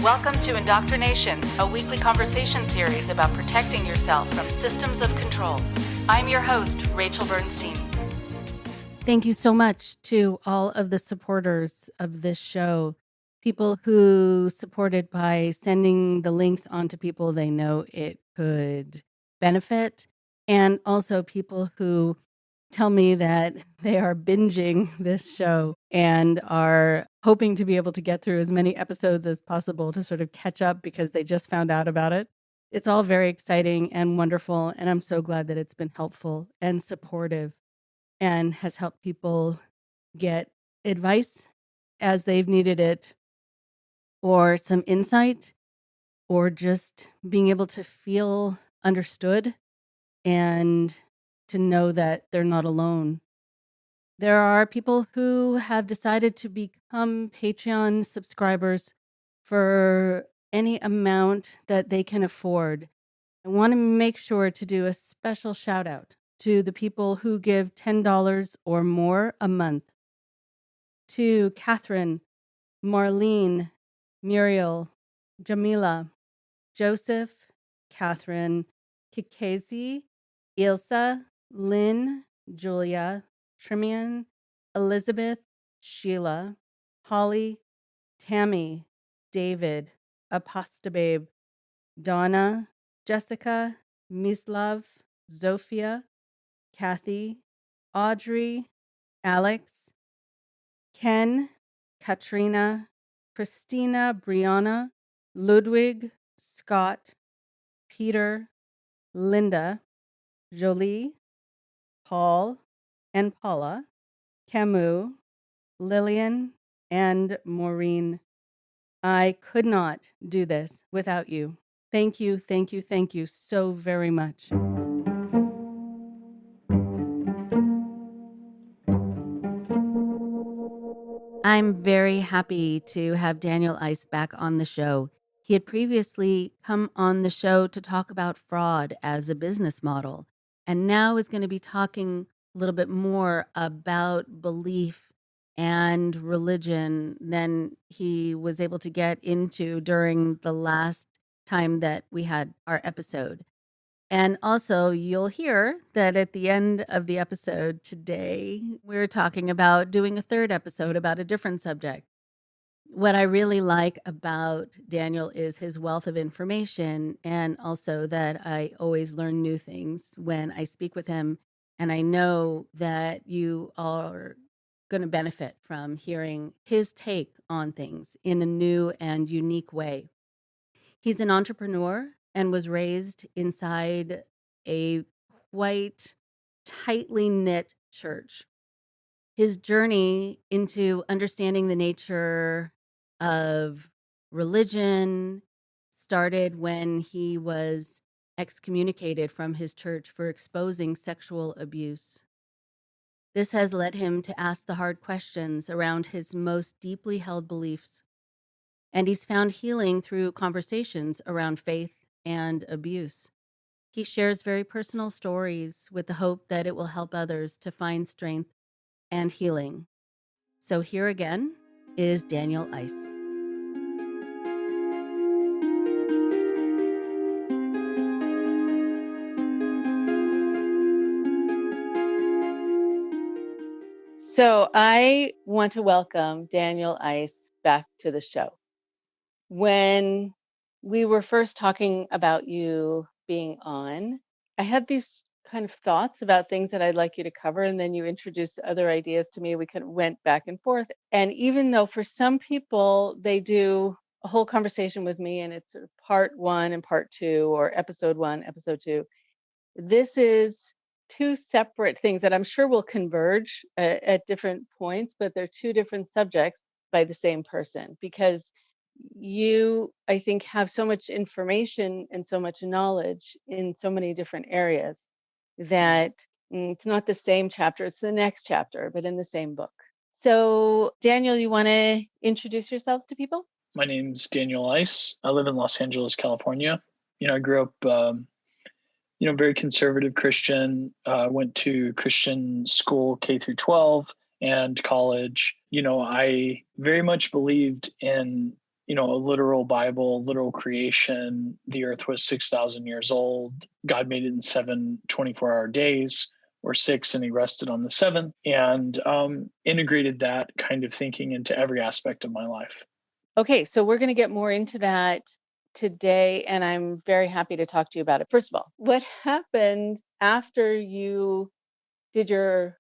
Welcome to Indoctrination, a weekly conversation series about protecting yourself from systems of control. I'm your host, Rachel Bernstein. Thank you so much to all of the supporters of this show, people who supported by sending the links on to people they know it could benefit, and also people who tell me that they are binging this show and are hoping to be able to get through as many episodes as possible to sort of catch up because they just found out about it. It's all very exciting and wonderful, and I'm so glad that it's been helpful and supportive and has helped people get advice as they've needed it, or some insight, or just being able to feel understood and to know that they're not alone. There are people who have decided to become Patreon subscribers for any amount that they can afford. I want to make sure to do a special shout out to the people who give $10 or more a month. To Catherine, Marlene, Muriel, Jamila, Joseph, Catherine, Kikazi, Ilsa, Lynn, Julia, Trimian, Elizabeth, Sheila, Holly, Tammy, David, Apostababe, Donna, Jessica, Mislav, Zofia, Kathy, Audrey, Alex, Ken, Katrina, Christina, Brianna, Ludwig, Scott, Peter, Linda, Jolie, Paul, and Paula, Camus, Lillian, and Maureen. I could not do this without you. Thank you, thank you, thank you so very much. I'm very happy to have Daniel Ice back on the show. He had previously come on the show to talk about fraud as a business model, and now is going to be talking a little bit more about belief and religion than he was able to get into during the last time that we had our episode. And also, you'll hear that at the end of the episode today, we're talking about doing a third episode about a different subject. What I really like about Daniel is his wealth of information, and also that I always learn new things when I speak with him. And I know that you are going to benefit from hearing his take on things in a new and unique way. He's an entrepreneur and was raised inside a quite tightly knit church. His journey into understanding the nature of religion started when he was excommunicated from his church for exposing sexual abuse. This has led him to ask the hard questions around his most deeply held beliefs. And he's found healing through conversations around faith and abuse. He shares very personal stories with the hope that it will help others to find strength and healing. So here again is Daniel Ice. So I want to welcome Daniel Ice back to the show. When we were first talking about you being on, I had these kind of thoughts about things that I'd like you to cover, and then you introduced other ideas to me. We kind of went back and forth. And even though for some people they do a whole conversation with me and it's sort of part one and part two, or episode one, episode two, this is two separate things that I'm sure will converge at different points, but they're two different subjects by the same person, because you, I think, have so much information and so much knowledge in so many different areas that it's not the same chapter, it's the next chapter, but in the same book. So, Daniel, you want to introduce yourselves to people? My name's Daniel Ice. I live in Los Angeles, California. I grew up, very conservative Christian. Went to Christian school K through 12 and college. I very much believed in a literal Bible, literal creation. The earth was 6,000 years old. God made it in 7 24-hour days or 6, and he rested on the seventh, and integrated that kind of thinking into every aspect of my life. Okay, so we're going to get more into that today, and I'm very happy to talk to you about it. First of all, what happened after you did your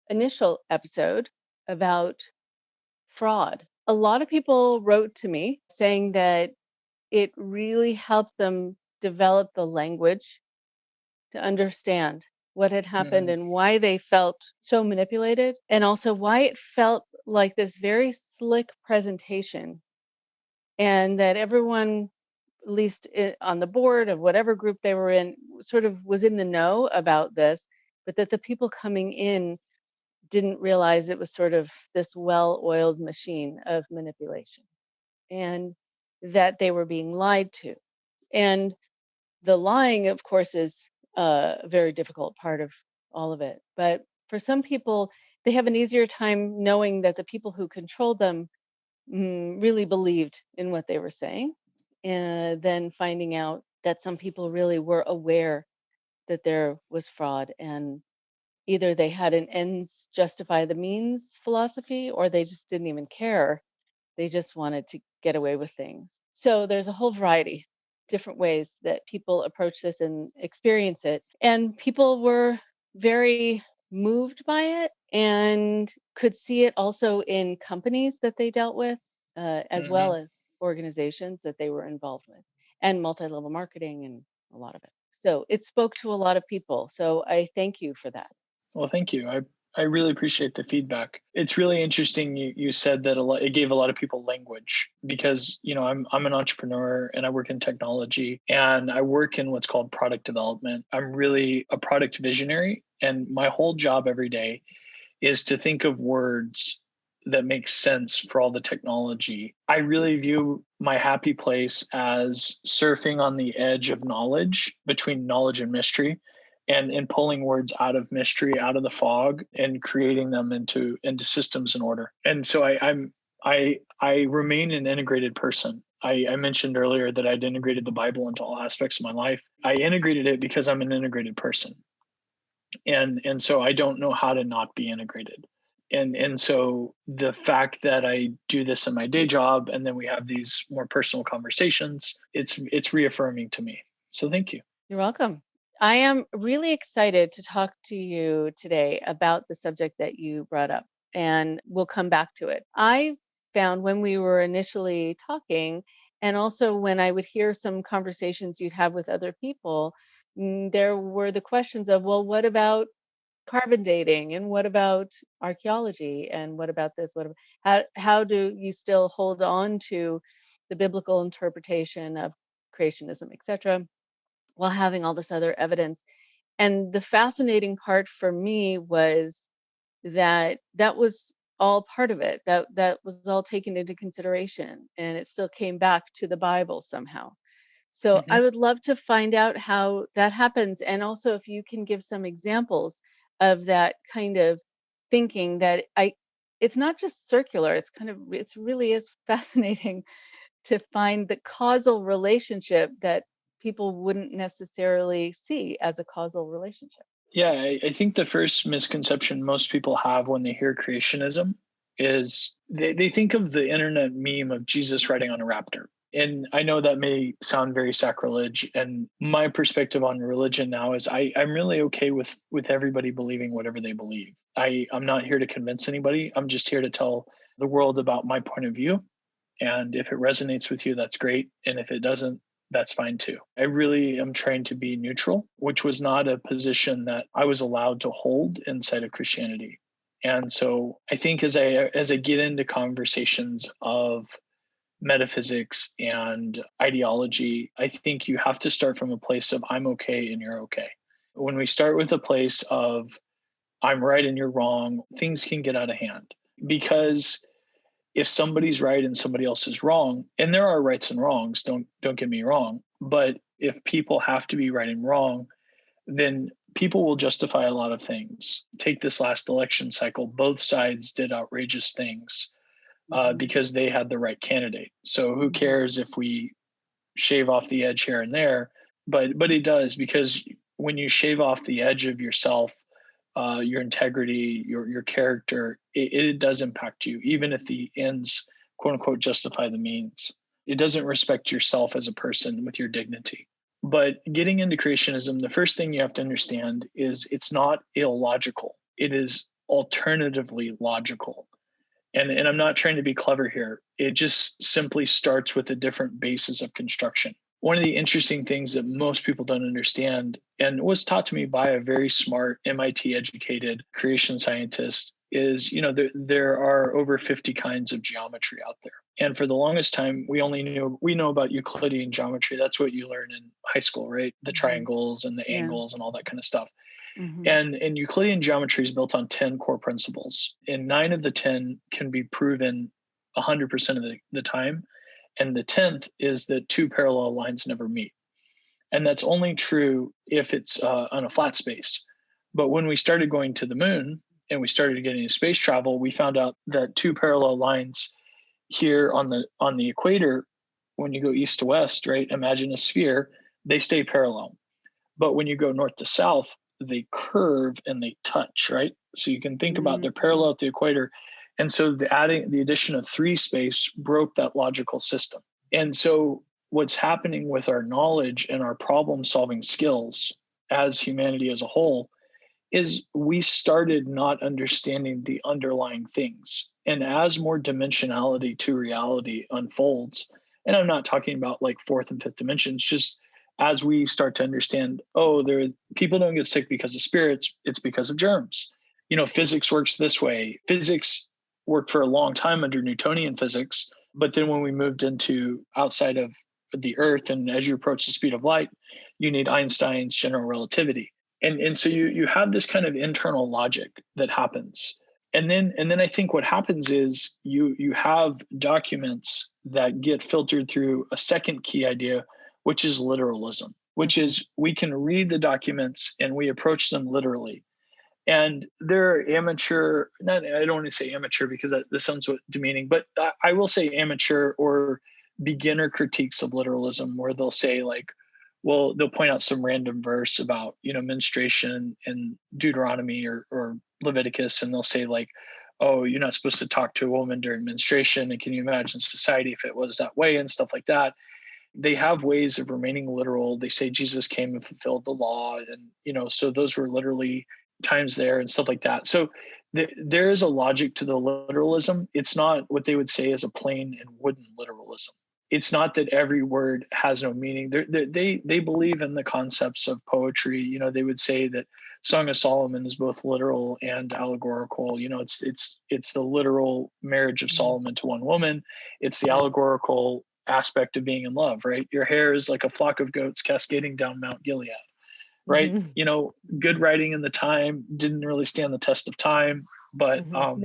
initial episode about fraud? A lot of people wrote to me saying that it really helped them develop the language to understand what had happened Mhm. and why they felt so manipulated, and also why it felt like this very slick presentation, and that everyone, at least on the board of whatever group they were in, sort of was in the know about this, but that the people coming in didn't realize it was sort of this well-oiled machine of manipulation, and that they were being lied to. And the lying, of course, is a very difficult part of all of it. But for some people, they have an easier time knowing that the people who controlled them really believed in what they were saying, and then finding out that some people really were aware that there was fraud, and either they had an ends justify the means philosophy, or they just didn't even care. They just wanted to get away with things. So there's a whole variety, different ways that people approach this and experience it. And people were very moved by it and could see it also in companies that they dealt with, as well Mhm. as organizations that they were involved with, and multi level marketing and a lot of it. So it spoke to a lot of people. So I thank you for that. Well, thank you. I really appreciate the feedback. It's really interesting you said that it gave a lot of people language, because, I'm an entrepreneur and I work in technology and I work in what's called product development. I'm really a product visionary, and my whole job every day is to think of words that make sense for all the technology. I really view my happy place as surfing on the edge of knowledge, between knowledge and mystery, and pulling words out of mystery, out of the fog, and creating them into systems and order. And so I remain an integrated person. I mentioned earlier that I'd integrated the Bible into all aspects of my life. I integrated it because I'm an integrated person, and so I don't know how to not be integrated. And so the fact that I do this in my day job, and then we have these more personal conversations, it's reaffirming to me. So thank you. You're welcome. I am really excited to talk to you today about the subject that you brought up, and we'll come back to it. I found when we were initially talking, and also when I would hear some conversations you'd have with other people, there were the questions of, well, what about carbon dating, and what about archaeology, and what about this? How do you still hold on to the biblical interpretation of creationism, etc., while having all this other evidence? And the fascinating part for me was that that was all part of it. That was all taken into consideration, and it still came back to the Bible somehow. So I Hmm. would love to find out how that happens, and also if you can give some examples of that kind of thinking. That I It's not just circular, it's really is fascinating to find the causal relationship that people wouldn't necessarily see as a causal relationship. Yeah, I think the first misconception most people have when they hear creationism is they think of the internet meme of Jesus riding on a raptor. And I know that may sound very sacrilege. And my perspective on religion now is I'm really okay with everybody believing whatever they believe. I'm not here to convince anybody. I'm just here to tell the world about my point of view. And if it resonates with you, that's great. And if it doesn't, that's fine too. I really am trying to be neutral, which was not a position that I was allowed to hold inside of Christianity. And so I think as I get into conversations of metaphysics and ideology, I think you have to start from a place of I'm okay and you're okay. When we start with a place of I'm right and you're wrong, things can get out of hand, because if somebody's right and somebody else is wrong, and there are rights and wrongs, don't get me wrong, but if people have to be right and wrong, then people will justify a lot of things. Take this last election cycle, both sides did outrageous things because they had the right candidate. So who Mhm. cares if we shave off the edge here and there? But it does, because when you shave off the edge of yourself, your integrity, your character, it does impact you, even if the ends, quote unquote, justify the means. It doesn't respect yourself as a person with your dignity. But getting into creationism, the first thing you have to understand is it's not illogical. It is alternatively logical. And I'm not trying to be clever here. It just simply starts with a different basis of construction. One of the interesting things that most people don't understand, and was taught to me by a very smart MIT educated creation scientist, is there are over 50 kinds of geometry out there. And for the longest time, we know about Euclidean geometry. That's what you learn in high school, right? The triangles and the Yeah. angles and all that kind of stuff. Mhm. And Euclidean geometry is built on 10 core principles, and 9 of the 10 can be proven 100% of the time. And the 10th is that two parallel lines never meet. And that's only true if it's on a flat space. But when we started going to the moon and we started getting into space travel, we found out that two parallel lines here on the equator, when you go east to west, right? Imagine a sphere, they stay parallel. But when you go north to south, they curve and they touch, right? So you can think about they're Mhm. parallel at the equator. And so the addition of three space broke that logical system. And so what's happening with our knowledge and our problem solving skills as humanity as a whole is we started not understanding the underlying things. And as more dimensionality to reality unfolds, and I'm not talking about like fourth and fifth dimensions, just as we start to understand, people don't get sick because of spirits, it's because of germs. Physics works this way. Physics worked for a long time under Newtonian physics, but then when we moved into outside of the earth, and as you approach the speed of light, you need Einstein's general relativity. And so you have this kind of internal logic that happens. And then I think what happens is you have documents that get filtered through a second key idea, which is literalism, which is we can read the documents and we approach them literally. And there are amateur, not, I don't want to say amateur because that sounds demeaning, but I will say amateur or beginner critiques of literalism, where they'll say like, well, they'll point out some random verse about, menstruation in Deuteronomy or Leviticus, and they'll say like, oh, you're not supposed to talk to a woman during menstruation. And can you imagine society if it was that way and stuff like that? They have ways of remaining literal. They say Jesus came and fulfilled the law. And, so those were literally times there and stuff like that. So there is a logic to the literalism. It's not what they would say as a plain and wooden literalism. It's not that every word has no meaning. They believe in the concepts of poetry. They would say that Song of Solomon is both literal and allegorical. It's the literal marriage of Solomon to one woman. It's the allegorical aspect of being in love, right? Your hair is like a flock of goats cascading down Mount Gilead, right? Good writing in the time didn't really stand the test of time, but No.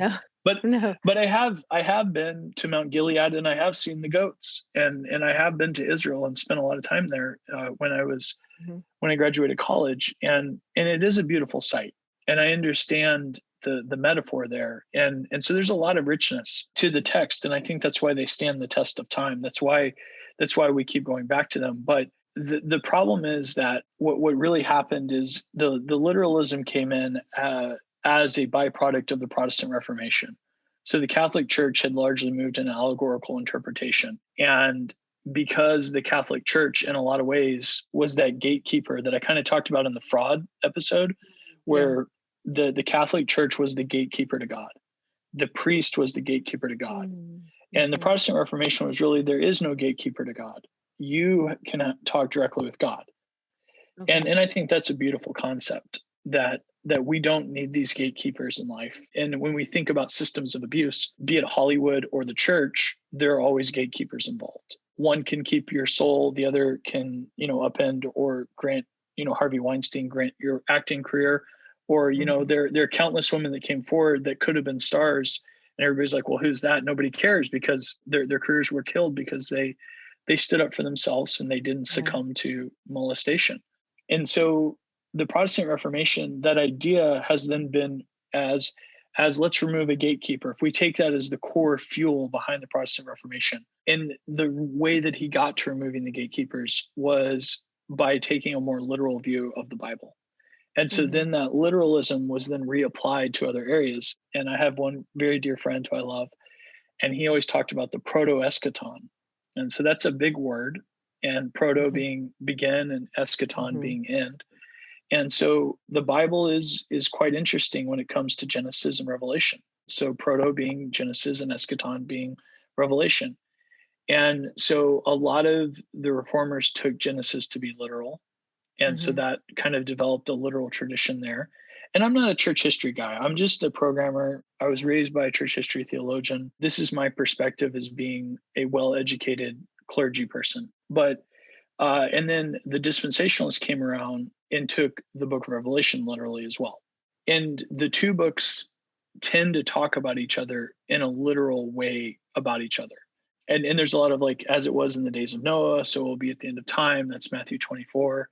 but No. but I have been to Mount Gilead and I have seen the goats, and I have been to Israel and spent a lot of time there when I graduated college, and it is a beautiful sight, and I understand the metaphor there, and so there's a lot of richness to the text, and I think that's why they stand the test of time. That's why we keep going back to them. But the problem is that what really happened is the literalism came in as a byproduct of the Protestant Reformation. So the Catholic Church had largely moved in allegorical interpretation, and because the Catholic Church, in a lot of ways, was that gatekeeper that I kind of talked about in the fraud episode, where the Catholic Church was the gatekeeper to God. The priest was the gatekeeper to God. And the Protestant Reformation was really, there is no gatekeeper to God. You can talk directly with God. And I think that's a beautiful concept, that we don't need these gatekeepers in life. And when we think about systems of abuse, be it Hollywood or the church, there are always gatekeepers involved. One can keep your soul, the other can, upend or grant, Harvey Weinstein grant your acting career. Or, there are countless women that came forward that could have been stars. And everybody's like, well, who's that? Nobody cares, because their careers were killed because they stood up for themselves and they didn't succumb to molestation. And so the Protestant Reformation, that idea has then been as as let's remove a gatekeeper. If we take that as the core fuel behind the Protestant Reformation, and the way that he got to removing the gatekeepers was by taking a more literal view of the Bible. And so then that literalism was then reapplied to other areas. And I have one very dear friend who I love, and he always talked about the Proto-Eschaton. And so that's a big word, and proto being begin and eschaton being end. And so the Bible is quite interesting when it comes to Genesis and Revelation. So proto being Genesis and eschaton being Revelation. And so a lot of the reformers took Genesis to be literal. And so that kind of developed a literal tradition there. And I'm not a church history guy. I'm just a programmer. I was raised by a church history theologian. This is my perspective as being a well-educated clergy person. But and then the dispensationalists came around and took the book of Revelation literally as well. And the two books tend to talk about each other in a literal way about each other. And there's a lot of like, as it was in the days of Noah, so it will be at the end of time. That's Matthew 24.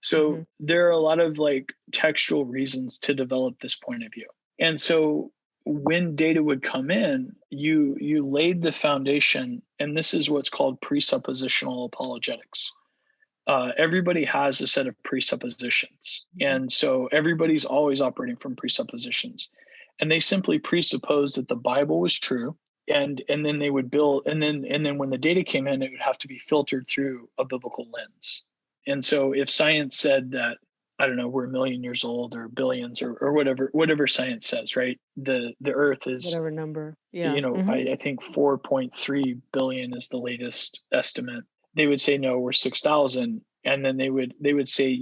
So there are a lot of like textual reasons to develop this point of view. And so when data would come in, you laid the foundation, and this is what's called presuppositional apologetics. Everybody has a set of presuppositions. And so everybody's always operating from presuppositions. And they simply presuppose that the Bible was true. And then they would build, and then when the data came in, it would have to be filtered through a biblical lens. And so if science said that, I don't know, we're a million years old or billions or whatever science says, right? The earth is whatever number. Yeah. I think 4.3 billion is the latest estimate. They would say, no, we're 6,000. And then they would say,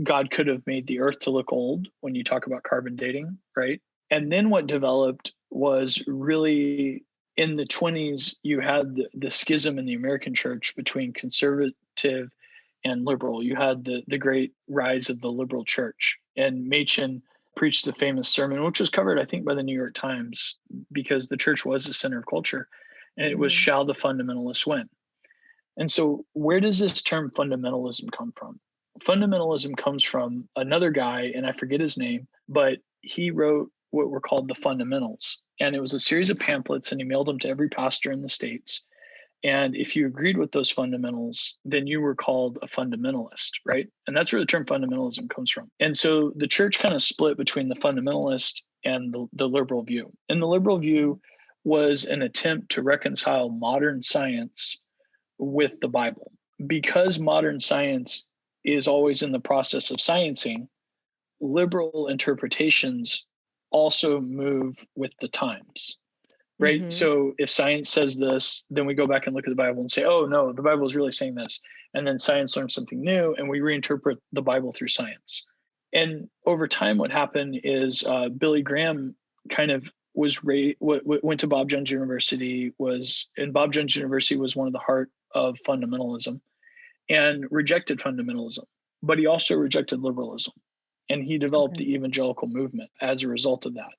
God could have made the earth to look old when you talk about carbon dating, right? And then what developed was really in the 1920s, you had the schism in the American church between conservative and liberal. You had the great rise of the liberal church. And Machen preached the famous sermon, which was covered, I think, by the New York Times, because the church was the center of culture. And it was, shall the fundamentalists win? And so where does this term fundamentalism come from? Fundamentalism comes from another guy, and I forget his name, but he wrote what were called the Fundamentals. And it was a series of pamphlets, and he mailed them to every pastor in the States. And if you agreed with those fundamentals, then you were called a fundamentalist, right? And that's where the term fundamentalism comes from. And so the church kind of split between the fundamentalist and the liberal view. And the liberal view was an attempt to reconcile modern science with the Bible. Because modern science is always in the process of sciencing, liberal interpretations also move with the times. Right. So if science says this, then we go back and look at the Bible and say, oh, no, the Bible is really saying this. And then science learns something new, and we reinterpret the Bible through science. And over time, what happened is Billy Graham kind of went to Bob Jones University, and Bob Jones University was one of the heart of fundamentalism, and rejected fundamentalism. But he also rejected liberalism. And he developed the evangelical movement as a result of that.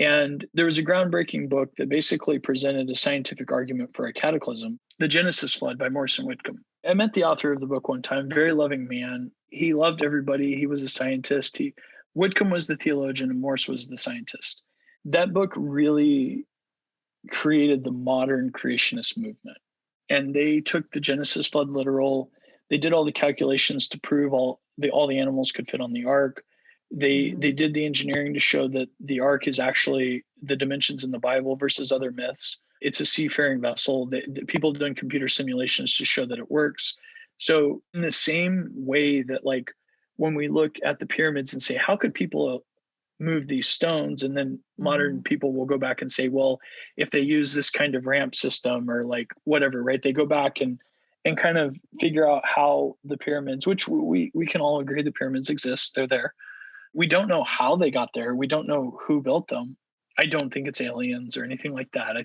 And there was a groundbreaking book that basically presented a scientific argument for a cataclysm, The Genesis Flood by Morrison Whitcomb. I met the author of the book one time, very loving man. He loved everybody. He was a scientist. Whitcomb was the theologian and Morse was the scientist. That book really created the modern creationist movement. And they took the Genesis Flood literal. They did all the calculations to prove all the animals could fit on the ark. They did the engineering to show that the ark is actually the dimensions in the Bible versus other myths. It's a seafaring vessel. People doing computer simulations to show that it works. So in the same way that, like, when we look at the pyramids and say, how could people move these stones? And then modern people will go back and say, well, if they use this kind of ramp system or like whatever, right? They go back and kind of figure out how the pyramids, which we can all agree the pyramids exist, they're there. We don't know how they got there. We don't know who built them. I don't think it's aliens or anything like that.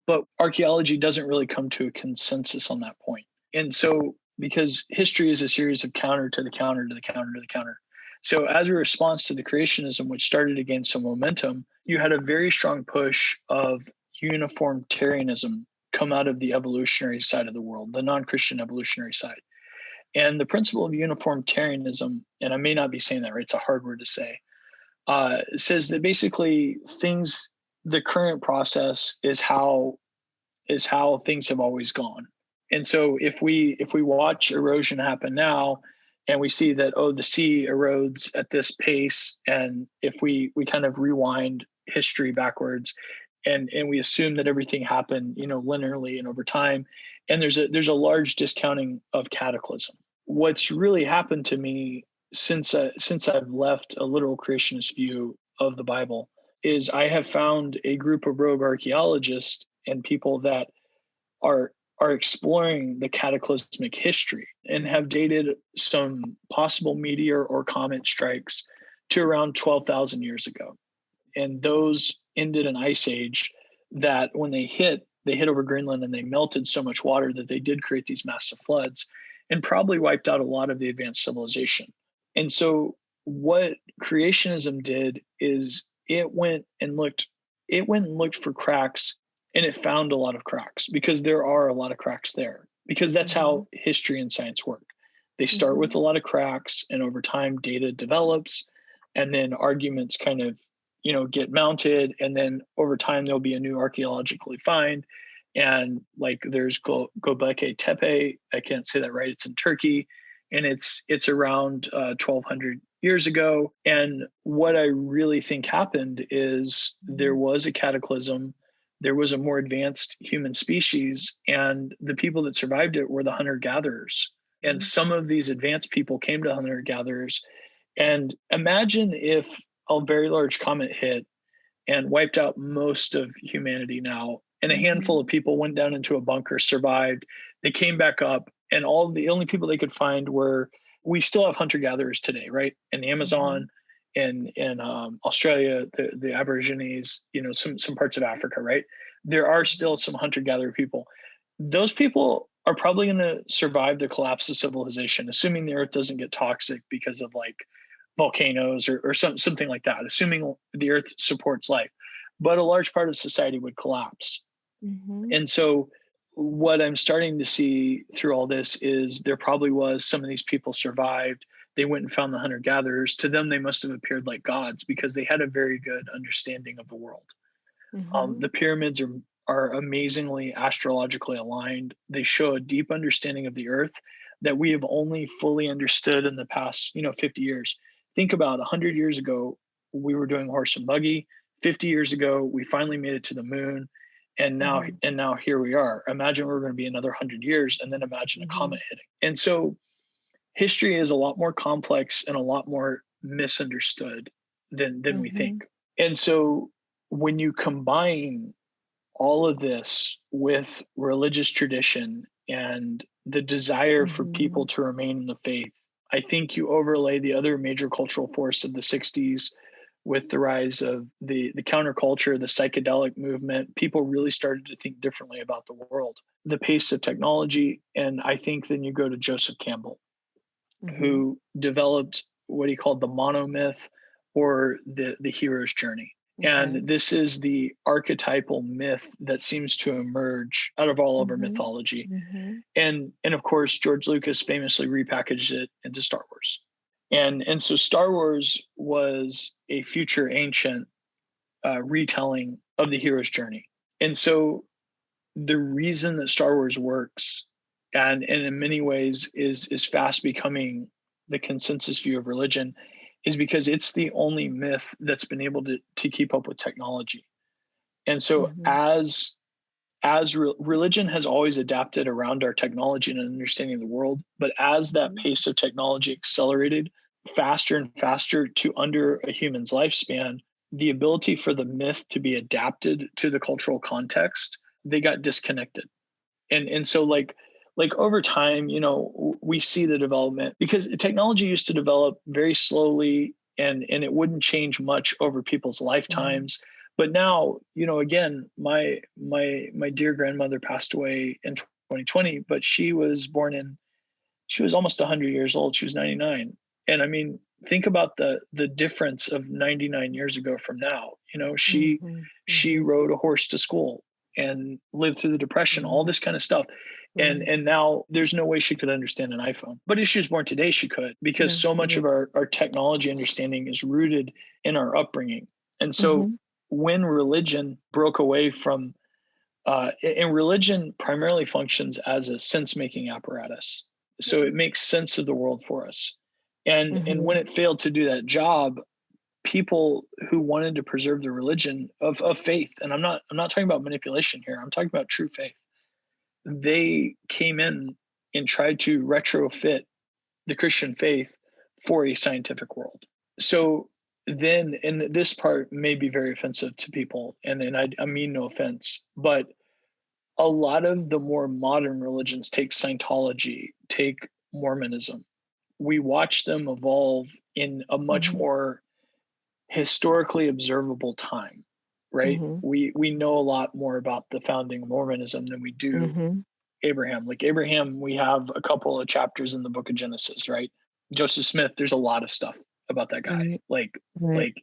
But archaeology doesn't really come to a consensus on that point. And so, because history is a series of counter to the counter to the counter to the counter. So as a response to the creationism, which started to gain some momentum, you had a very strong push of uniformitarianism come out of the evolutionary side of the world, the non-Christian evolutionary side. And the principle of uniformitarianism, and I may not be saying that right, it's a hard word to say, says that basically the current process is how things have always gone. And so if we watch erosion happen now, and we see that, the sea erodes at this pace, and if we kind of rewind history backwards, and we assume that everything happened, linearly and over time, and there's a large discounting of cataclysm. What's really happened to me since I've left a literal creationist view of the Bible is I have found a group of rogue archaeologists and people that are exploring the cataclysmic history and have dated some possible meteor or comet strikes to around 12,000 years ago. And those ended an ice age that when they hit over Greenland, and they melted so much water that they did create these massive floods and probably wiped out a lot of the advanced civilization. And so what creationism did is it went and looked for cracks, and it found a lot of cracks, because there are a lot of cracks there, because that's how history and science work. They start with a lot of cracks, and over time data develops, and then arguments kind of, get mounted, and then over time there'll be a new archaeologically find. And like there's Göbekli Tepe, I can't say that right, it's in Turkey, and it's around 1200 years ago. And what I really think happened is there was a cataclysm. There was a more advanced human species, and the people that survived it were the hunter-gatherers. And some of these advanced people came to hunter-gatherers. And imagine if a very large comet hit and wiped out most of humanity now, and a handful of people went down into a bunker, survived, they came back up, and the only people they could find we still have hunter-gatherers today, right? In the Amazon, in Australia, the Aborigines, some parts of Africa, right? There are still some hunter-gatherer people. Those people are probably going to survive the collapse of civilization, assuming the earth doesn't get toxic because of like volcanoes or something like that, assuming the earth supports life. But a large part of society would collapse. And so what I'm starting to see through all this is there probably was some of these people survived. They went and found the hunter-gatherers. To them, they must have appeared like gods because they had a very good understanding of the world. The pyramids are amazingly astrologically aligned. They show a deep understanding of the earth that we have only fully understood in the past, 50 years. Think about 100 years ago, we were doing horse and buggy. 50 years ago, we finally made it to the moon. And now here we are. Imagine we're going to be another 100 years, and then imagine a comet hitting. And so history is a lot more complex and a lot more misunderstood than we think. And so when you combine all of this with religious tradition and the desire for people to remain in the faith, I think you overlay the other major cultural force of the 60s with the rise of the counterculture, the psychedelic movement. People really started to think differently about the world, the pace of technology. And I think then you go to Joseph Campbell, who developed what he called the monomyth, or the hero's journey. And this is the archetypal myth that seems to emerge out of all of our mythology. And of course, George Lucas famously repackaged it into Star Wars. And so Star Wars was a future ancient retelling of the hero's journey. And so the reason that Star Wars works, and in many ways is fast becoming the consensus view of religion, is because it's the only myth that's been able to keep up with technology. And so as religion has always adapted around our technology and understanding of the world, but as that pace of technology accelerated faster and faster to under a human's lifespan, the ability for the myth to be adapted to the cultural context, they got disconnected. And so like over time, we see the development, because technology used to develop very slowly and it wouldn't change much over people's lifetimes. But now, again, my dear grandmother passed away in 2020, but she was almost 100 years old. She was 99. And I mean, think about the difference of 99 years ago from now. She rode a horse to school and lived through the Depression, all this kind of stuff. And now there's no way she could understand an iPhone. But if she was born today, she could, because so much of our technology understanding is rooted in our upbringing. And so when religion broke away from, and religion primarily functions as a sense-making apparatus. So it makes sense of the world for us. And when it failed to do that job, people who wanted to preserve the religion of faith, and I'm not talking about manipulation here, I'm talking about true faith. They came in and tried to retrofit the Christian faith for a scientific world. So then, and this part may be very offensive to people, and I mean no offense, but a lot of the more modern religions, take Scientology, take Mormonism, we watch them evolve in a much more historically observable time, right? We know a lot more about the founding of Mormonism than we do Abraham. Like Abraham, we have a couple of chapters in the book of Genesis, right? Joseph Smith, there's a lot of stuff about that guy.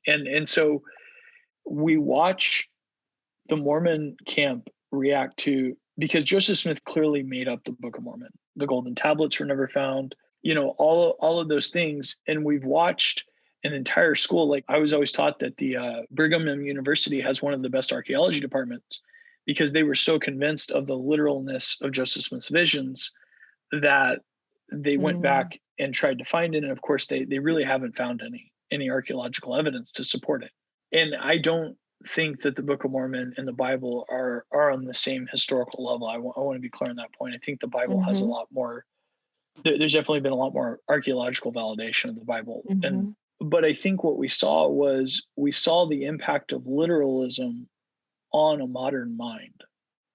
And so we watch the Mormon camp react to, because Joseph Smith clearly made up the Book of Mormon. The golden tablets were never found, all of those things. And we've watched an entire school. Like I was always taught that the Brigham Young University has one of the best archaeology departments, because they were so convinced of the literalness of Joseph Smith's visions that they went back and tried to find it. And of course, they really haven't found any archaeological evidence to support it. And I don't think that the Book of Mormon and the Bible are on the same historical level. I want to be clear on that point. I think the Bible has a lot more, there's definitely been a lot more archaeological validation of the Bible. But I think what we saw the impact of literalism on a modern mind.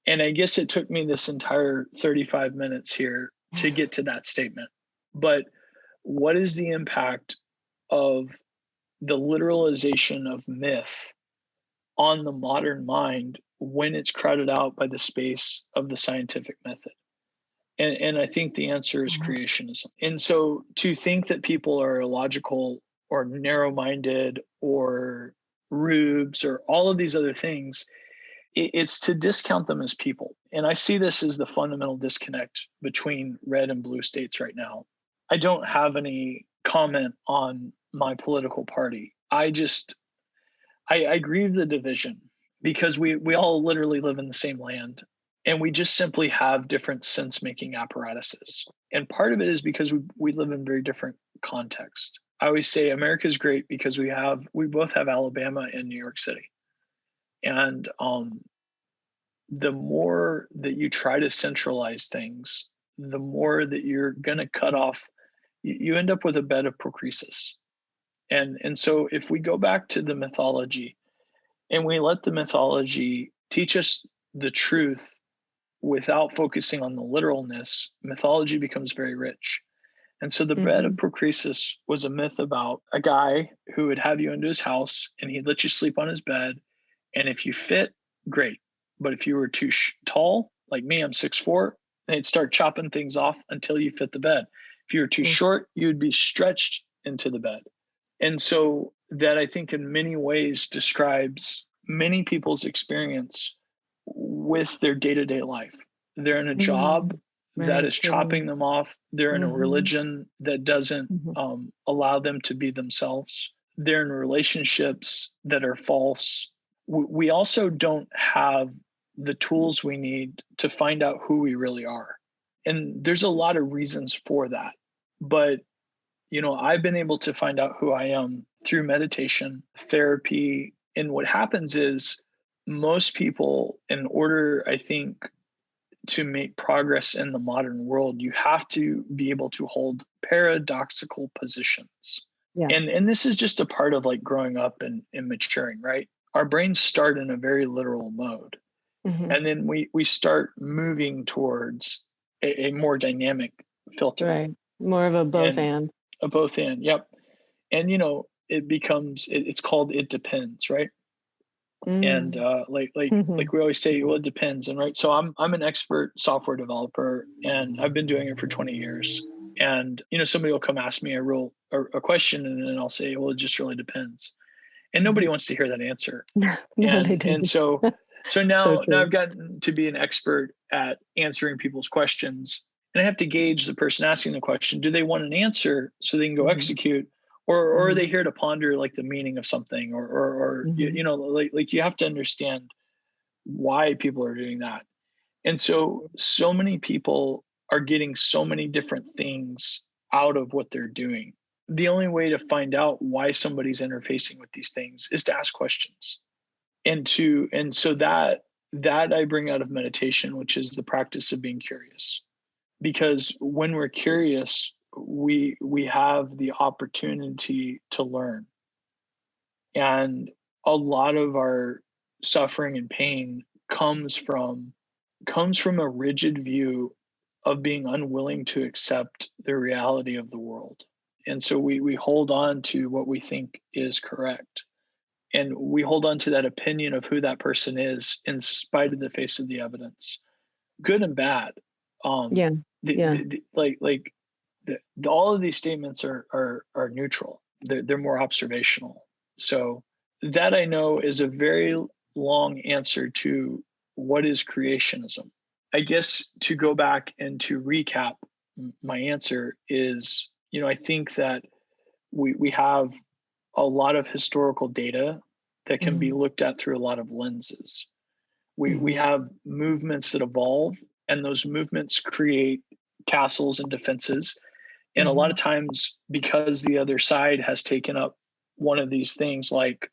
And I guess it took me this entire 35 minutes here to get to that statement. But what is the impact of the literalization of myth on the modern mind when it's crowded out by the space of the scientific method? And I think the answer is creationism. And so to think that people are illogical or narrow-minded or rubes or all of these other things, it's to discount them as people. And I see this as the fundamental disconnect between red and blue states right now. I don't have any comment on my political party. I grieve the division, because we all literally live in the same land, and we just simply have different sense-making apparatuses. And part of it is because we live in very different contexts. I always say America is great because we both have Alabama and New York City. And the more that you try to centralize things, the more that you're going to cut off, you end up with a bed of procresis. And so if we go back to the mythology and we let the mythology teach us the truth without focusing on the literalness, mythology becomes very rich. And so the bed of procresis was a myth about a guy who would have you into his house and he'd let you sleep on his bed. And if you fit, great. But if you were too tall, like me, I'm 6'4", they'd start chopping things off until you fit the bed. If you were too short, you'd be stretched into the bed. And so that, I think, in many ways describes many people's experience with their day-to-day life. They're in a job that is chopping them off. They're in a religion that doesn't allow them to be themselves. They're in relationships that are false. We also don't have the tools we need to find out who we really are. And there's a lot of reasons for that. But, I've been able to find out who I am through meditation, therapy. And what happens is most people, in order, I think, to make progress in the modern world, you have to be able to hold paradoxical positions. And this is just a part of like growing up and maturing, right? Our brains start in a very literal mode. And then we start moving towards a more dynamic filter. Right. More of a both and. A both and, yep. And, it becomes, it's called it depends, right? And like we always say, well, it depends. And right. So I'm an expert software developer, and I've been doing it for 20 years. And, somebody will come ask me a question, and then I'll say, well, it just really depends. And nobody wants to hear that answer. No, they didn't. And so now I've gotten to be an expert at answering people's questions. And I have to gauge the person asking the question. Do they want an answer so they can go Mhm. execute? Or are they Mhm. here to ponder like the meaning of something? Or Mhm. like you have to understand why people are doing that. And so many people are getting so many different things out of what they're doing. The only way to find out why somebody's interfacing with these things is to ask questions. And so that I bring out of meditation, which is the practice of being curious. Because when we're curious, we have the opportunity to learn. And a lot of our suffering and pain comes from a rigid view of being unwilling to accept the reality of the world. And so we hold on to what we think is correct. And we hold on to that opinion of who that person is in spite of the face of the evidence, good and bad. Um, Yeah. Yeah. all of these statements are neutral. They're more observational. So that I know is a very long answer to what is creationism. I guess to go back and to recap, my answer is, I think that we have a lot of historical data that can be Mhm. looked at through a lot of lenses. We Mhm. have movements that evolve, and those movements create castles and defenses. And a lot of Mhm. times, because the other side has taken up one of these things, like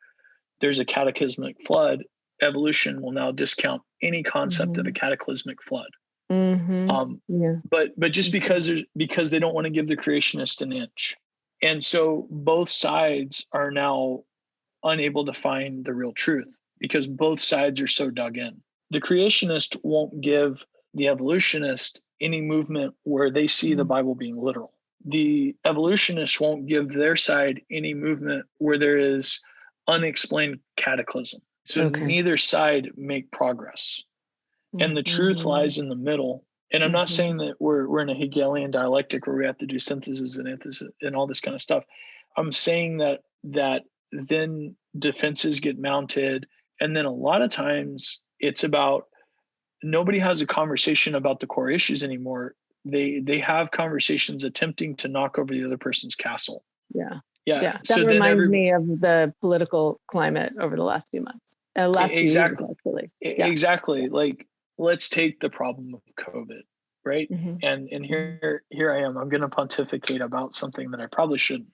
there's a cataclysmic flood, evolution will now discount any concept of a Mhm. cataclysmic flood. Mhm. Um, Yeah. but just Mhm. because they don't want to give the creationist an inch, and so both sides are now unable to find the real truth because both sides are so dug in. The creationist won't give the evolutionist any movement where they see the Mhm. Bible being literal. The evolutionist won't give their side any movement where there is unexplained cataclysm. So Okay. neither side make progress. And the truth Mhm. lies in the middle. And I'm not Mhm. saying that we're in a Hegelian dialectic where we have to do synthesis and antithesis and all this kind of stuff. I'm saying that then defenses get mounted, and then a lot of times it's about nobody has a conversation about the core issues anymore. They have conversations attempting to knock over the other person's castle. Yeah. Yeah. Yeah. That So then reminds every me of the political climate over the last few months, last few years, exactly actually. Yeah. exactly Yeah. like let's take the problem of COVID, right? Mhm. And Mhm. here I am. I'm going to pontificate about something that I probably shouldn't.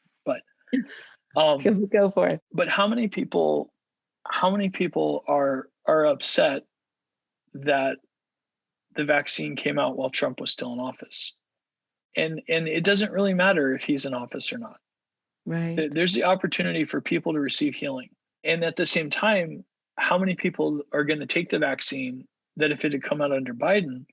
Um Go for it. but how many people are upset that the vaccine came out while Trump was still in office? And it doesn't really matter if he's in office or not. Right. There's the opportunity for people to receive healing. And at the same time, how many people are going to take the vaccine that if it had come out under Biden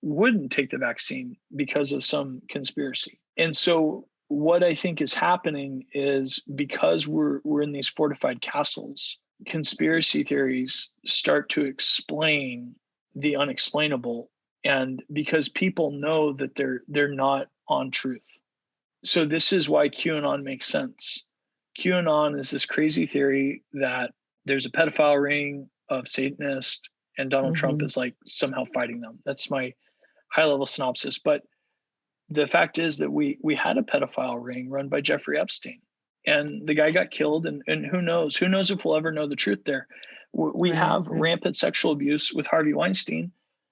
wouldn't take the vaccine because of some conspiracy? And so what I think is happening is because we're in these fortified castles, conspiracy theories start to explain the unexplainable, and because people know that they're not on truth. So this is why QAnon makes sense. QAnon is this crazy theory that there's a pedophile ring of Satanists and Donald Trump Mhm. is like somehow fighting them. That's my high level synopsis. But the fact is that we had a pedophile ring run by Jeffrey Epstein, and the guy got killed. And who knows if we'll ever know the truth there. We Right. have Right. rampant sexual abuse with Harvey Weinstein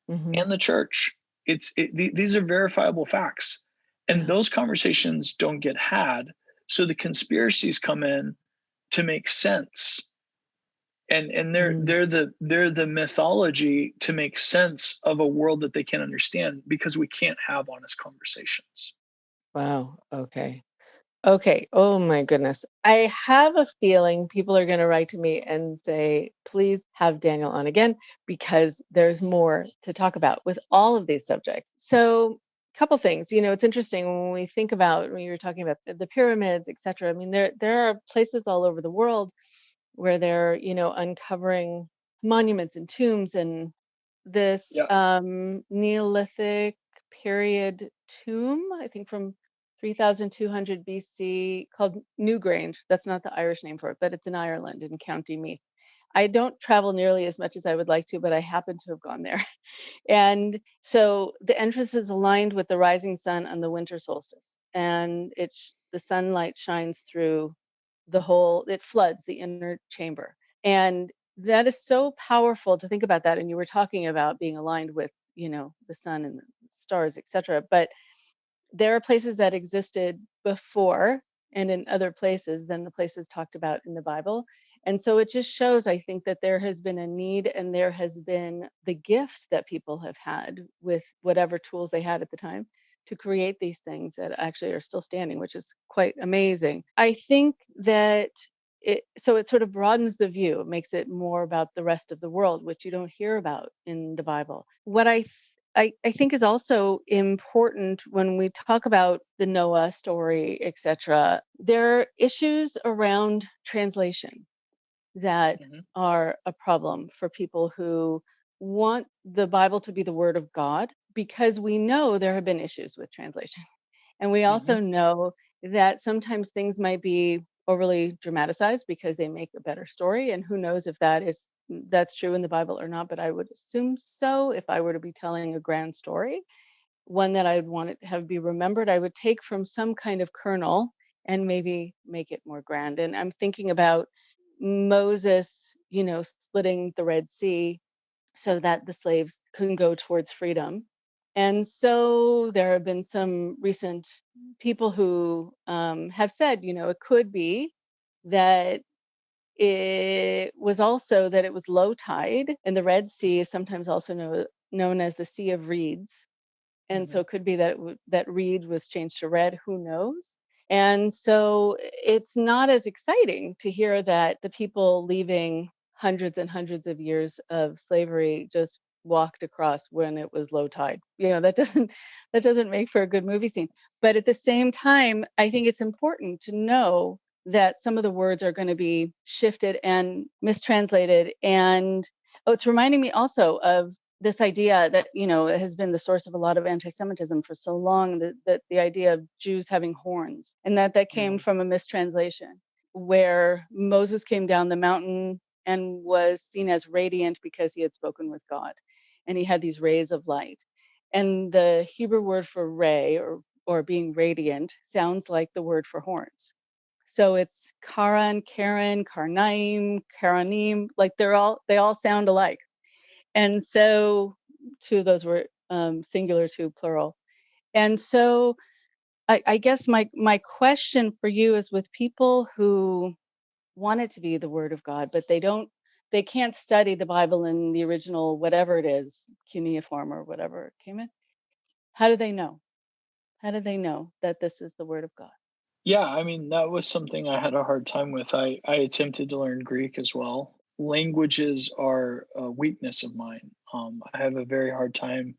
Mhm. and the church. These are verifiable facts, and Yeah. those conversations don't get had. So the conspiracies come in to make sense, and they're Mm. they're the they're the mythology to make sense of a world that they can't understand because we can't have honest conversations. Wow. Okay. Okay. Oh my goodness. I have a feeling people are going to write to me and say, please have Daniel on again because there's more to talk about with all of these subjects. So, a couple things. It's interesting when we think about when you were talking about the pyramids, et cetera. I mean, there are places all over the world where they're, uncovering monuments and tombs and this Yeah, Neolithic period tomb, I think from 3200 BC, called Newgrange. That's not the Irish name for it, but it's in Ireland in County Meath. I don't travel nearly as much as I would like to, but I happen to have gone there. And so the entrance is aligned with the rising sun on the winter solstice, and the sunlight shines through it floods the inner chamber. And that is so powerful to think about that. And you were talking about being aligned with, the sun and the stars, etc. But there are places that existed before and in other places than the places talked about in the Bible. And so it just shows, I think, that there has been a need and there has been the gift that people have had with whatever tools they had at the time to create these things that actually are still standing, which is quite amazing. I think that it sort of broadens the view. It makes it more about the rest of the world, which you don't hear about in the Bible. What I think is also important when we talk about the Noah story, etc. There are issues around translation that Hmm. are a problem for people who want the Bible to be the word of God, because we know there have been issues with translation. And we Hmm. also know that sometimes things might be overly dramatized because they make a better story. And who knows if that's true in the Bible or not, but I would assume so. If I were to be telling a grand story, one that I'd want it to have be remembered, I would take from some kind of kernel and maybe make it more grand. And I'm thinking about Moses, splitting the Red Sea so that the slaves can go towards freedom. And so there have been some recent people who have said, it could be that it was also that it was low tide, and the Red Sea is sometimes also known as the Sea of Reeds. And so Hmm. it could be that that reed was changed to red, who knows? And so it's not as exciting to hear that the people leaving hundreds and hundreds of years of slavery just walked across when it was low tide. That doesn't make for a good movie scene. But at the same time, I think it's important to know that some of the words are going to be shifted and mistranslated. And it's reminding me also of this idea that has been the source of a lot of anti-Semitism for so long, that the idea of Jews having horns, and that came Hmm. from a mistranslation where Moses came down the mountain and was seen as radiant because he had spoken with God, and he had these rays of light. And the Hebrew word for ray, or being radiant, sounds like the word for horns. So it's Karan, Karen, Karnaim, Karanim, like they all sound alike. And so two of those were singular, two plural. And so I guess my question for you is, with people who want it to be the word of God, but they can't study the Bible in the original, whatever it is, cuneiform or whatever it came in. How do they know? How do they know that this is the word of God? Yeah, I mean, that was something I had a hard time with. I attempted to learn Greek as well. Languages are a weakness of mine. I have a very hard time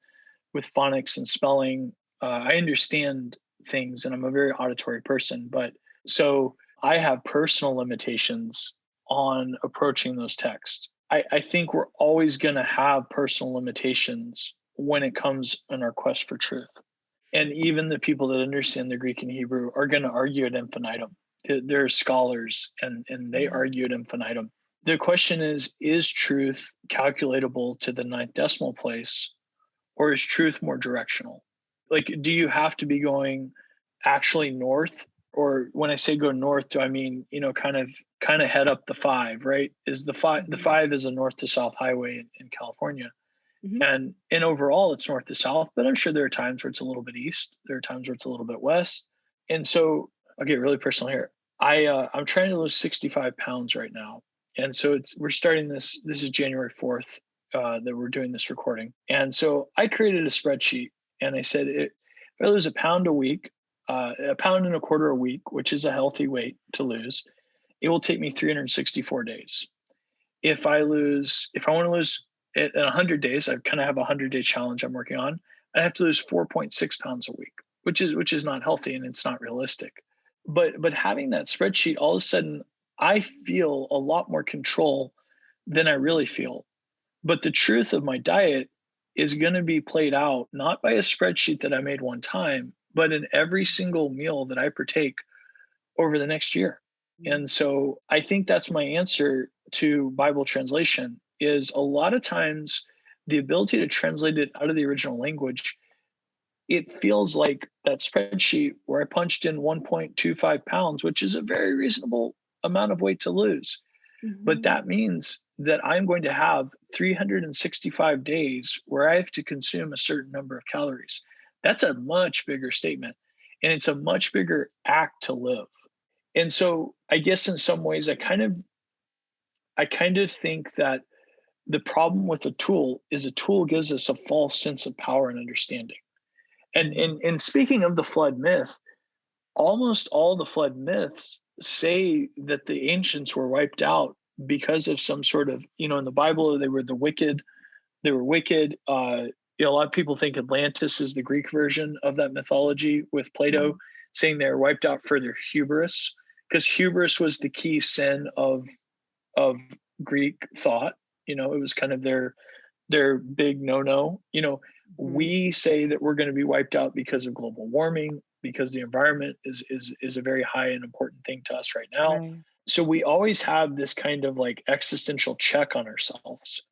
with phonics and spelling. I understand things and I'm a very auditory person, but so I have personal limitations on approaching those texts. I think we're always going to have personal limitations when it comes in our quest for truth. And even the people that understand the Greek and Hebrew are going to argue at infinitum. They're scholars and they Mhm. argue at infinitum. The question is truth calculatable to the ninth decimal place, or is truth more directional? Like, do you have to be going actually north? Or when I say go north, do I mean, kind of head up the five, right? Is the Mhm. five is a north to south highway in California. Mhm. And overall it's north to south, but I'm sure there are times where it's a little bit east. There are times where it's a little bit west. And so I'll get really personal here. I'm trying to lose 65 pounds right now. And so we're starting this is January 4th, that we're doing this recording. And so I created a spreadsheet and I said, if I lose a pound a week, a pound and a quarter a week, which is a healthy weight to lose, it will take me 364 days. If I want to lose it in 100 days, I kind of have a 100-day challenge I'm working on. I have to lose 4.6 pounds a week, which is not healthy and it's not realistic. But having that spreadsheet, all of a sudden, I feel a lot more control than I really feel. But the truth of my diet is going to be played out not by a spreadsheet that I made one time, but in every single meal that I partake over the next year. Mhm. And so I think that's my answer to Bible translation is a lot of times the ability to translate it out of the original language, it feels like that spreadsheet where I punched in 1.25 pounds, which is a very reasonable amount of weight to lose. But Mhm. that means that I'm going to have 365 days where I have to consume a certain number of calories. That's a much bigger statement. And it's a much bigger act to live. And so I guess in some ways I kind of think that the problem with a tool is a tool gives us a false sense of power and understanding. And Mm. and speaking of the flood myth, almost all the flood myths say that the ancients were wiped out because of some sort of, in the Bible, they were wicked. A lot of people think Atlantis is the Greek version of that mythology, with Plato Mm. saying they were wiped out for their hubris, because hubris was the key sin of Greek thought. It was kind of their big no-no. Mhm. We say that we're going to be wiped out because of global warming, because the environment is a very high and important thing to us right now. Right. So we always have this kind of like existential check on ourselves.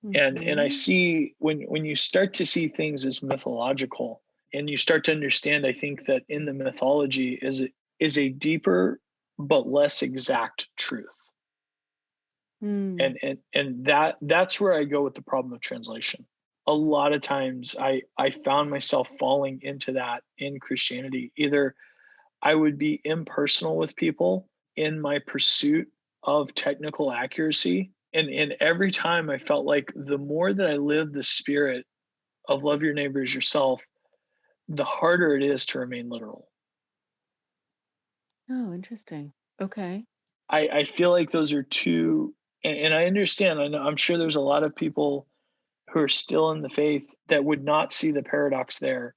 And I Mhm. see when you start to see things as mythological, and you start to understand, I think that in the mythology is a deeper but less exact truth. Mm. And that's where I go with the problem of translation. A lot of times I found myself falling into that in Christianity. Either I would be impersonal with people in my pursuit of technical accuracy. And every time I felt like the more that I lived the spirit of love your neighbor as yourself, the harder it is to remain literal. Oh, interesting. Okay. I feel like those are two, and I understand. I'm sure there's a lot of people who are still in the faith that would not see the paradox there.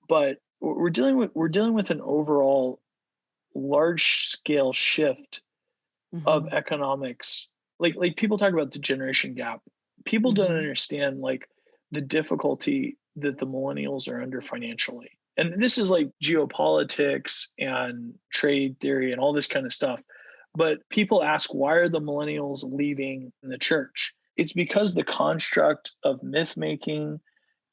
But we're dealing with an overall large scale shift of Mhm. economics. Like people talk about the generation gap. People don't Mhm. understand like the difficulty that the millennials are under financially. And this is like geopolitics and trade theory and all this kind of stuff. But people ask, why are the millennials leaving the church? It's because the construct of myth making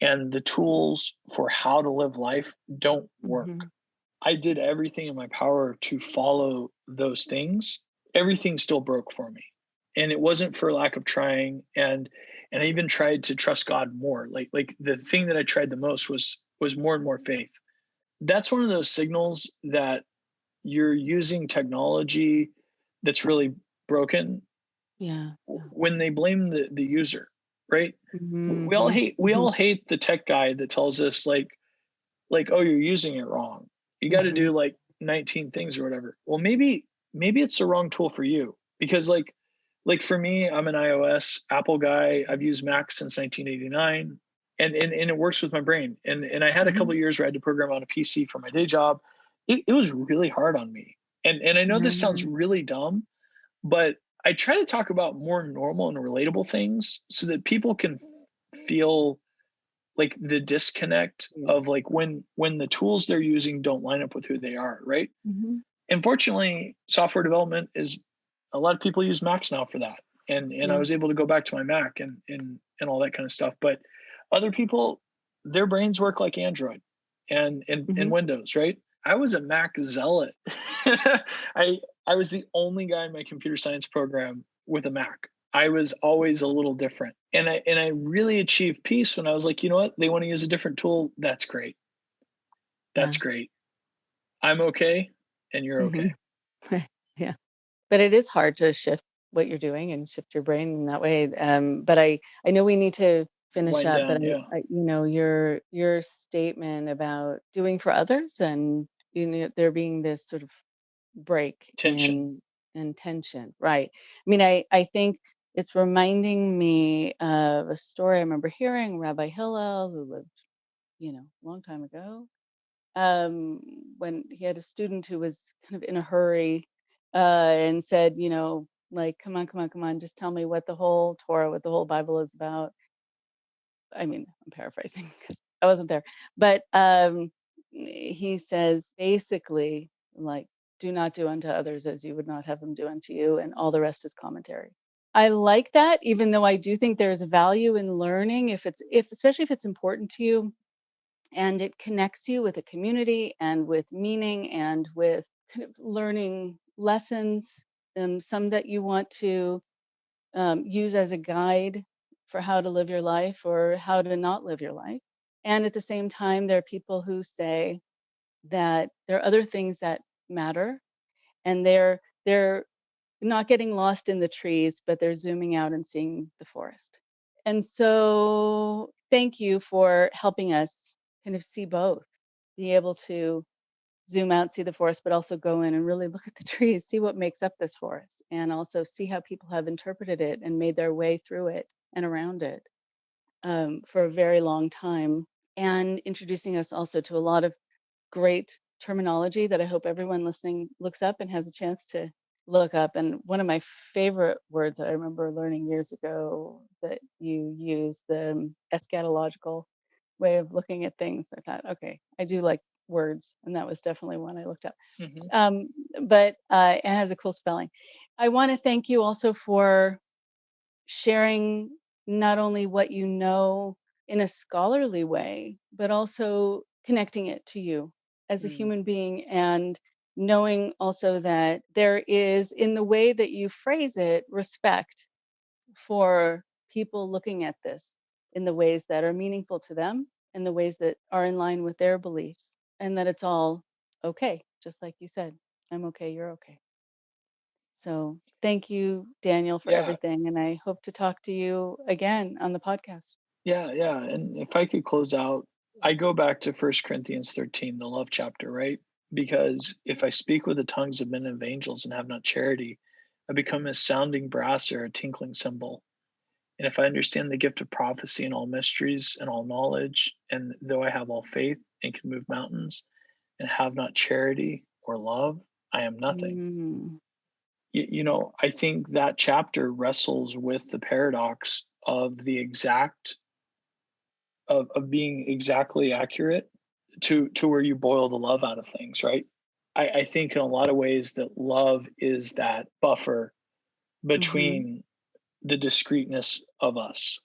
and the tools for how to live life don't work. Mhm. I did everything in my power to follow those things. Everything still broke for me. And it wasn't for lack of trying, and I even tried to trust God more. Like the thing that I tried the most was more and more faith. That's one of those signals that you're using technology that's really broken, Yeah. Yeah. when they blame the user, right? We all Mhm. hate we Mhm. all hate the tech guy that tells us like, oh, you're using it wrong. You got to Mhm. do like 19 things or whatever. Well, maybe it's the wrong tool for you, because like for me, I'm an iOS Apple guy. I've used Mac since 1989, and it works with my brain. And I had a couple Mhm. of years where I had to program on a PC for my day job. It was really hard on me. And I know this sounds Mhm. really dumb, but I try to talk about more normal and relatable things so that people can feel like the disconnect Yeah. of like when the tools they're using don't line up with who they are, right? Mhm. Unfortunately, software development is, a lot of people use Macs now for that. And I Yeah. was able to go back to my Mac and all that kind of stuff. But other people, their brains work like Android and Mhm. Windows, right? I was a Mac zealot. I was the only guy in my computer science program with a Mac. I was always a little different. And I really achieved peace when I was like, you know what? They want to use a different tool. That's great. Yeah. That's great. I'm okay and you're Mhm. okay. Yeah. But it is hard to shift what you're doing and shift your brain in that way. But I know we need to finish Wind up. But down, yeah. your statement about doing for others, and there being this sort of break Tension. in tension, right? I mean, I think it's reminding me of a story I remember hearing. Rabbi Hillel, who lived, a long time ago, um, when he had a student who was kind of in a hurry, and said, like, come on, come on, come on, just tell me what the whole Torah, what the whole Bible is about. I mean, I'm paraphrasing because I wasn't there, but he says basically, like, do not do unto others as you would not have them do unto you, and all the rest is commentary. I like that, even though I do think there's value in learning especially if it's important to you and it connects you with a community and with meaning and with kind of learning lessons, some that you want to use as a guide for how to live your life or how to not live your life. And at the same time, there are people who say that there are other things that matter, and they're not getting lost in the trees, but they're zooming out and seeing the forest. And so, thank you for helping us kind of see both, be able to zoom out, see the forest, but also go in and really look at the trees, see what makes up this forest, and also see how people have interpreted it and made their way through it and around it for a very long time. And introducing us also to a lot of great terminology that I hope everyone listening looks up and has a chance to look up. And one of my favorite words that I remember learning years ago that you use, the eschatological way of looking at things. I thought, okay, I do like words, and that was definitely one I looked up. Hmm. Um, but it has a cool spelling. I want to thank you also for sharing not only what you know in a scholarly way, but also connecting it to you as a Mm. human being and knowing also that there is, in the way that you phrase it, respect for people looking at this in the ways that are meaningful to them and the ways that are in line with their beliefs, and that it's all okay, just like you said. I'm okay, you're okay. So thank you, Daniel, for Yeah, everything. And I hope to talk to you again on the podcast. yeah, yeah. And if I could close out, I go back to 1 Corinthians 13, the love chapter, right? Because if I speak with the tongues of men and of angels and have not charity, I become a sounding brass or a tinkling cymbal. And if I understand the gift of prophecy and all mysteries and all knowledge, and though I have all faith and can move mountains and have not charity or love, I am nothing. Mm, I think that chapter wrestles with the paradox of the exact of being exactly accurate to where you boil the love out of things, right? I think in a lot of ways that love is that buffer mm-hmm. between the discreteness of us.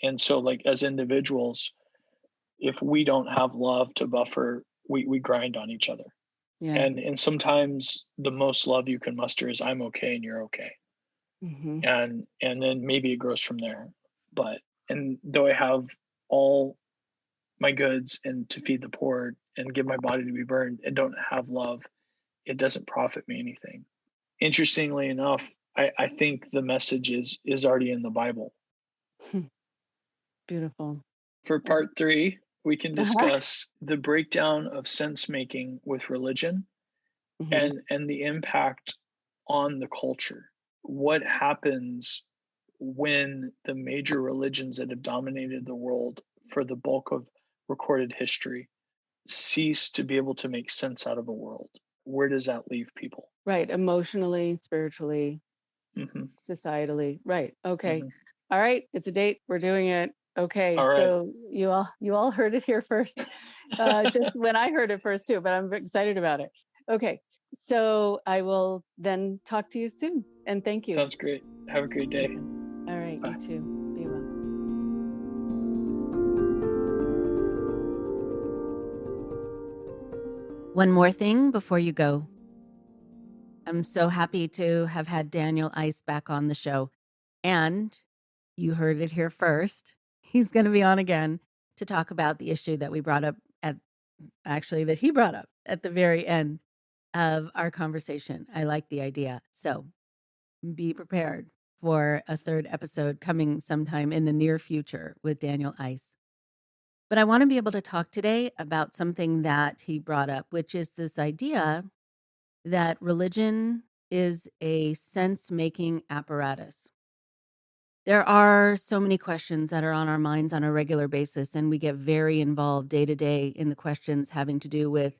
And so like as individuals, if we don't have love to buffer, we grind on each other. Yeah. And sometimes the most love you can muster is I'm okay and you're okay. Mm-hmm. And then maybe it grows from there. But and though I have all my goods and to feed the poor and give my body to be burned and don't have love, it doesn't profit me anything. Interestingly enough, I think the message is already in the Bible. Beautiful. For Uh, part three, we can uh-huh. discuss the breakdown of sense making with religion Hmm. and the impact on the culture. What happens when the major religions that have dominated the world for the bulk of recorded history cease to be able to make sense out of the world? Where does that leave people? Right. Emotionally, spiritually, Hmm. societally. Right. Okay. Hmm. All right. It's a date. We're doing it. Okay. All right. So you all heard it here first. Just when I heard it first too, but I'm excited about it. Okay. So I will then talk to you soon. And thank you. Sounds great. Have a great day. Okay. All right. You Bye. too. Be well. One more thing before you go. I'm so happy to have had Daniel Ice back on the show. And you heard it here first. He's going to be on again to talk about the issue that we brought up that he brought up at the very end of our conversation. I like the idea. So be prepared for a third episode coming sometime in the near future with Daniel Ice. But I want to be able to talk today about something that he brought up, which is this idea that religion is a sense making apparatus. There are so many questions that are on our minds on a regular basis, and we get very involved day to day in the questions having to do with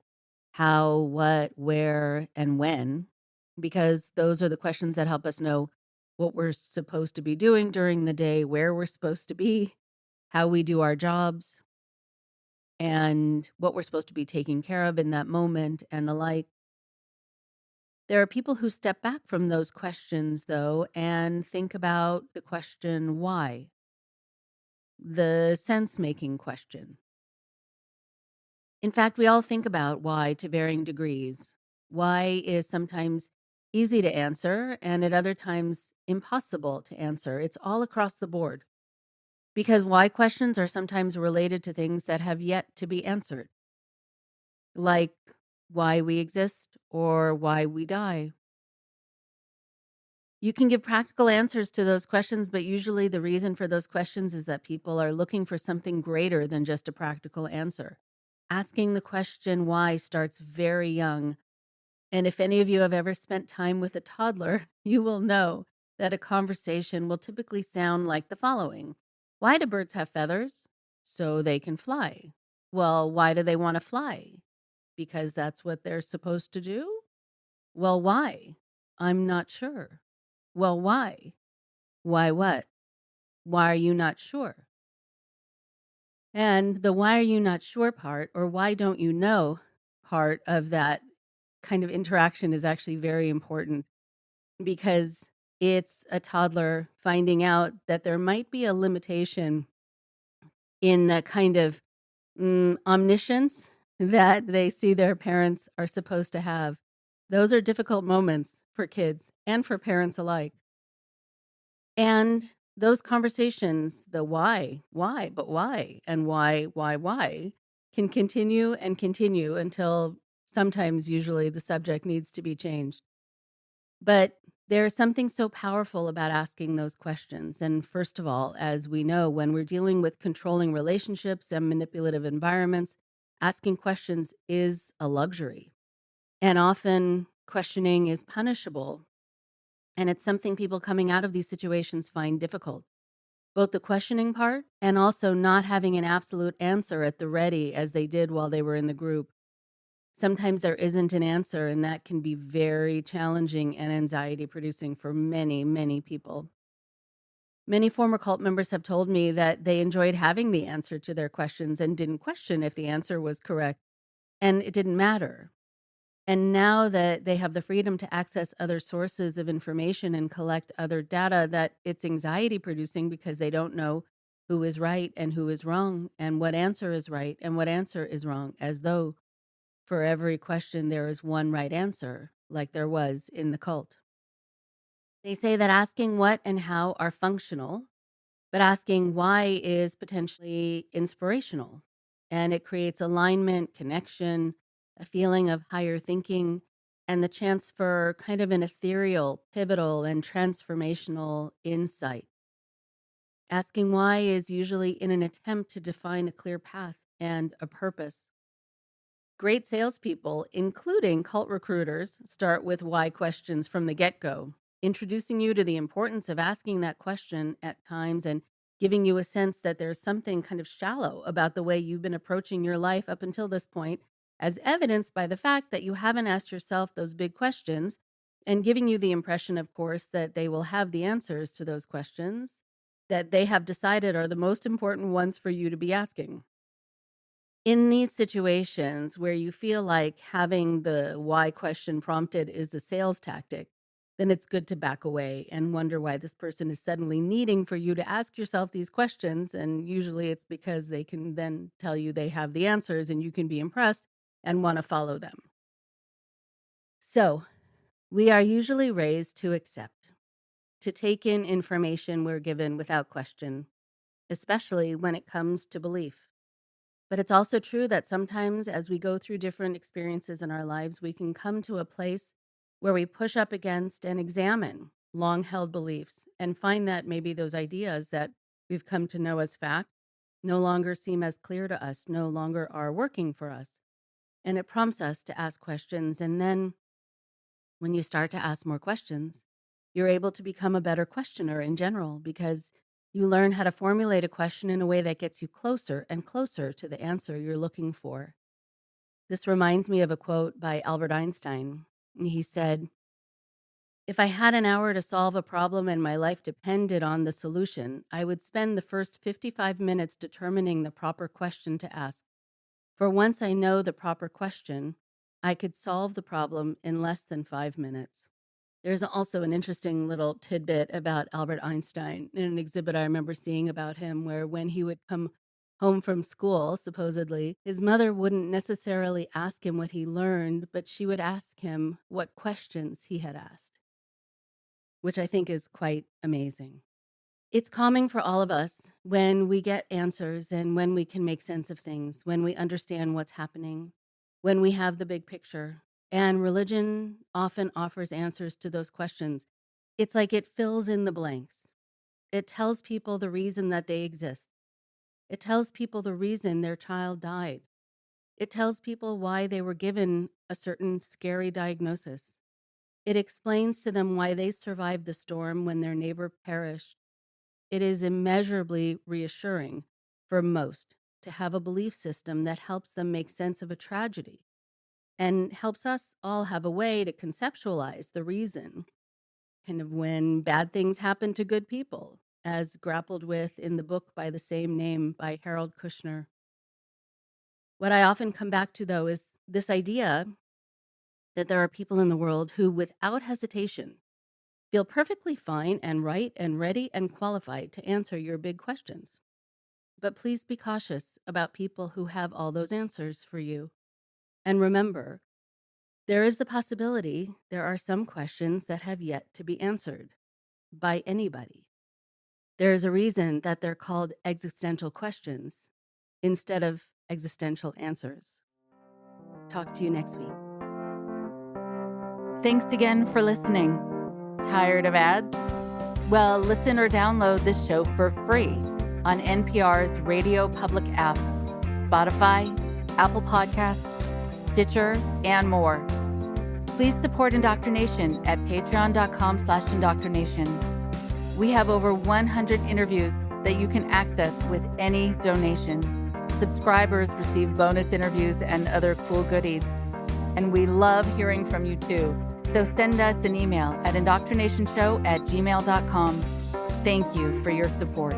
how, what, where, and when, because those are the questions that help us know what we're supposed to be doing during the day, where we're supposed to be, how we do our jobs, and what we're supposed to be taking care of in that moment, and the like. There are people who step back from those questions, though, and think about the question why, the sense-making question. In fact, we all think about why to varying degrees. Why is sometimes easy to answer and at other times impossible to answer. It's all across the board because why questions are sometimes related to things that have yet to be answered, like why we exist or why we die. You can give practical answers to those questions, but usually the reason for those questions is that people are looking for something greater than just a practical answer. Asking the question why starts very young. And if any of you have ever spent time with a toddler, you will know that a conversation will typically sound like the following. Why do birds have feathers? So they can fly. Well, why do they want to fly? Because that's what they're supposed to do? Well, why? I'm not sure. Well, why? Why what? Why are you not sure? And the why are you not sure part, or why don't you know part of that kind of interaction is actually very important because it's a toddler finding out that there might be a limitation in the kind of omniscience that they see their parents are supposed to have. Those are difficult moments for kids and for parents alike. And those conversations, the why, but why, and why, can continue and continue until sometimes, usually, the subject needs to be changed. But there is something so powerful about asking those questions. And first of all, as we know, when we're dealing with controlling relationships and manipulative environments, asking questions is a luxury. And often questioning is punishable. And it's something people coming out of these situations find difficult. Both the questioning part and also not having an absolute answer at the ready as they did while they were in the group. Sometimes there isn't an answer, and that can be very challenging and anxiety producing for many, many people. Many former cult members have told me that they enjoyed having the answer to their questions and didn't question if the answer was correct, and it didn't matter. And now that they have the freedom to access other sources of information and collect other data, that it's anxiety producing because they don't know who is right and who is wrong, and what answer is right and what answer is wrong, as though for every question there is one right answer, like there was in the cult. They say that asking what and how are functional, but asking why is potentially inspirational. And it creates alignment, connection, a feeling of higher thinking, and the chance for kind of an ethereal, pivotal, and transformational insight. Asking why is usually in an attempt to define a clear path and a purpose. Great salespeople, including cult recruiters, start with why questions from the get-go, introducing you to the importance of asking that question at times and giving you a sense that there's something kind of shallow about the way you've been approaching your life up until this point, as evidenced by the fact that you haven't asked yourself those big questions, and giving you the impression, of course, that they will have the answers to those questions that they have decided are the most important ones for you to be asking. In these situations where you feel like having the why question prompted is a sales tactic, then it's good to back away and wonder why this person is suddenly needing for you to ask yourself these questions. And usually it's because they can then tell you they have the answers and you can be impressed and want to follow them. So we are usually raised to accept, to take in information we're given without question, especially when it comes to belief. But it's also true that sometimes as we go through different experiences in our lives, we can come to a place where we push up against and examine long held beliefs and find that maybe those ideas that we've come to know as fact no longer seem as clear to us, no longer are working for us. And it prompts us to ask questions. And then when you start to ask more questions, you're able to become a better questioner in general because you learn how to formulate a question in a way that gets you closer and closer to the answer you're looking for. This reminds me of a quote by Albert Einstein. He said, "If I had an hour to solve a problem and my life depended on the solution, I would spend the first 55 minutes determining the proper question to ask. For once I know the proper question, I could solve the problem in less than 5 minutes. There's also an interesting little tidbit about Albert Einstein in an exhibit I remember seeing about him, where when he would come home from school, supposedly, his mother wouldn't necessarily ask him what he learned, but she would ask him what questions he had asked, which I think is quite amazing. It's calming for all of us when we get answers and when we can make sense of things, when we understand what's happening, when we have the big picture. And religion often offers answers to those questions. It's like it fills in the blanks. It tells people the reason that they exist. It tells people the reason their child died. It tells people why they were given a certain scary diagnosis. It explains to them why they survived the storm when their neighbor perished. It is immeasurably reassuring for most to have a belief system that helps them make sense of a tragedy and helps us all have a way to conceptualize the reason, kind of when bad things happen to good people, as grappled with in the book by the same name by Harold Kushner. What I often come back to, though, is this idea that there are people in the world who, without hesitation, feel perfectly fine and right and ready and qualified to answer your big questions. But please be cautious about people who have all those answers for you. And remember, there is the possibility there are some questions that have yet to be answered by anybody. There is a reason that they're called existential questions instead of existential answers. Talk to you next week. Thanks again for listening. Tired of ads? Well, listen or download this show for free on NPR's Radio Public app, Spotify, Apple Podcasts, Stitcher, and more. Please support Indoctrination at patreon.com/indoctrination. We have over 100 interviews that you can access with any donation. Subscribers receive bonus interviews and other cool goodies. And we love hearing from you too. So send us an email at indoctrinationshow@gmail.com. Thank you for your support.